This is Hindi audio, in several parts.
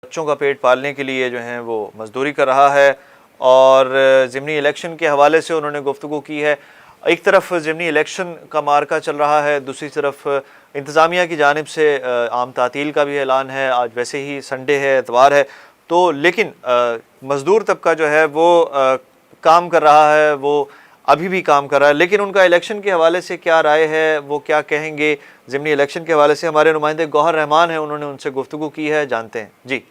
बच्चों का पेट पालने के लिए जो है वो मजदूरी कर रहा है और ज़िमनी इलेक्शन के हवाले से उन्होंने गुफ्तगू की है। एक तरफ ज़िमनी इलेक्शन का मार्का चल रहा है, दूसरी तरफ इंतज़ामिया की जानिब से आम तातील का भी ऐलान है। आज वैसे ही संडे है, एतवार है, तो लेकिन मज़दूर तबका जो है वो काम कर रहा है, वो अभी भी काम कर रहा है। लेकिन उनका इलेक्शन के हवाले से क्या राय है, वो क्या कहेंगे ज़िमनी इलेक्शन के हवाले से, हमारे नुमाइंदे गौहर रहमान हैं, उन्होंने उनसे गुफ्तगू की है, जानते हैं। जी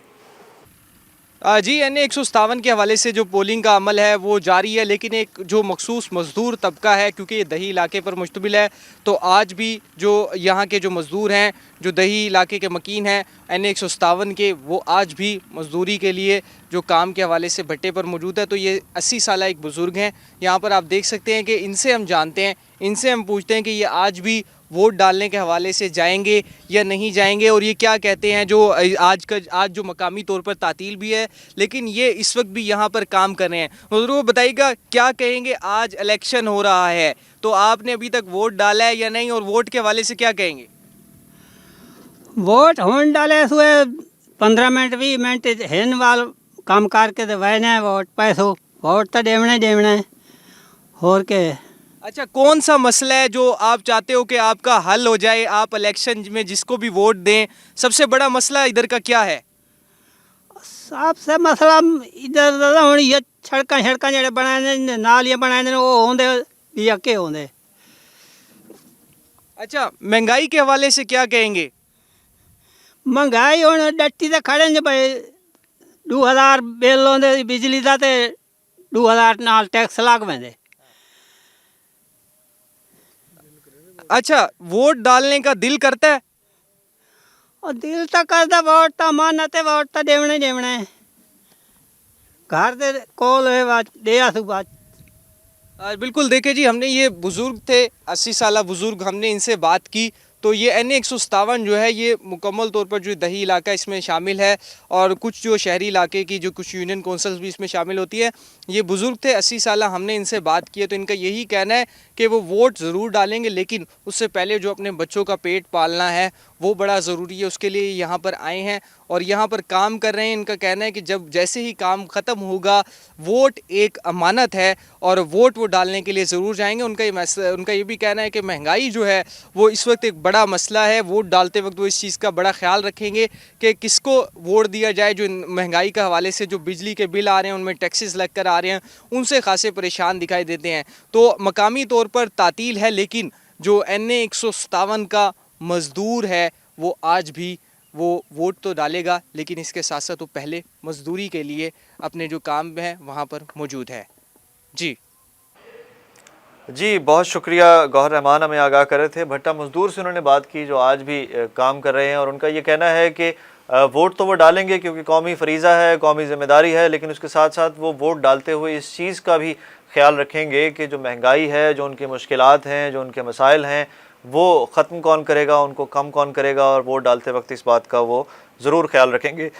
जी, NA 157 के हवाले से जो पोलिंग का अमल है वो जारी है, लेकिन एक जो मखसूस मज़दूर तबका है, क्योंकि ये दही इलाके पर मुश्तमिल है, तो आज भी जो यहाँ के जो मज़दूर हैं, जो दही इलाके के मकीन हैं NA 157 के, वो आज भी मज़दूरी के लिए जो काम के हवाले से भट्टे पर मौजूद है। तो ये 80 साल एक बुज़ुर्ग हैं, यहाँ पर आप देख सकते हैं कि इनसे हम जानते हैं, इनसे हम पूछते हैं कि ये आज भी वोट डालने के हवाले से जाएंगे या नहीं जाएंगे, और ये क्या कहते हैं जो आज जो मकामी तौर पर तातील भी है, लेकिन ये इस वक्त भी यहाँ पर काम कर रहे हैं। ज़रूर बताइएगा क्या कहेंगे, आज इलेक्शन हो रहा है, तो आपने अभी तक वोट डाला है या नहीं, और वोट के हवाले से क्या कहेंगे? वोट होने डाले सुए 15 मिनट 20 मिनट हेन वाल काम करके तो वहने वोट पैसो वोट तो देवना है और के। अच्छा, कौन सा मसला है जो आप चाहते हो कि आपका हल हो जाए, आप इलेक्शन में जिसको भी वोट दें? सबसे बड़ा मसला इधर का क्या है? सबसे मसला इधर हूँ ये सड़क जेह्ड़े बनाए नालियां बनाए वो होंदे भी अके होंदे। अच्छा, महंगाई के हवाले से क्या कहेंगे? महंगाई हूँ डट्टी तो खड़े ने भाई 2000 बिल आते बिजली का, तो 2000 नाल टैक्स लग पैंदे। अच्छा, वोट डालने का दिल करता है? और दिल तो करता वोट तो मन ते वोट तो देवना है। घर दे कोल दे आसू बात। बिल्कुल, देखिए जी, हमने ये बुज़ुर्ग थे, 80 साल बुज़ुर्ग, हमने इनसे बात की, तो ये NA 157 जो है ये मुकम्मल तौर पर जो दही इलाका इसमें शामिल है, और कुछ जो शहरी इलाके की जो कुछ यूनियन कौंसल्स भी इसमें शामिल होती है। ये बुज़ुर्ग थे 80 साल, हमने इनसे बात की है, तो इनका यही कहना है कि वो वोट ज़रूर डालेंगे, लेकिन उससे पहले जो अपने बच्चों का पेट पालना है वो बड़ा ज़रूरी है, उसके लिए यहाँ पर आए हैं और यहाँ पर काम कर रहे हैं। इनका कहना है कि जब जैसे ही काम ख़त्म होगा, वोट एक अमानत है और वोट वो डालने के लिए ज़रूर जाएंगे। उनका ये भी कहना है कि महंगाई जो है वो इस वक्त एक बड़ा मसला है, वोट डालते वक्त वो इस चीज़ का बड़ा ख्याल रखेंगे कि किसको वोट दिया जाए। जो महंगाई का हवाले से जो बिजली के बिल आ रहे हैं, उनमें टैक्सेस लग कर आ रहे हैं, उनसे खासे परेशान दिखाई देते हैं। तो मकामी तौर पर तातील है, लेकिन जो NA 157 का मज़दूर है वो आज भी वो वोट तो डालेगा, लेकिन इसके साथ साथ वो पहले मज़दूरी के लिए अपने जो काम है वहाँ पर मौजूद है। जी जी, बहुत शुक्रिया गौहर रहमान, हमें आगाह कर रहे थे। भट्टा मजदूर से उन्होंने बात की जो आज भी काम कर रहे हैं, और उनका ये कहना है कि वोट तो वो डालेंगे क्योंकि कौमी फरीज़ा है, कौमी ज़िम्मेदारी है, लेकिन उसके साथ साथ वो वोट डालते हुए इस चीज़ का भी ख्याल रखेंगे कि जो महंगाई है, जो उनकी मुश्किलात हैं, जो उनके मसाइल हैं, वो ख़त्म कौन करेगा, उनको कम कौन करेगा, और वोट डालते वक्त इस बात का वो ज़रूर ख्याल रखेंगे।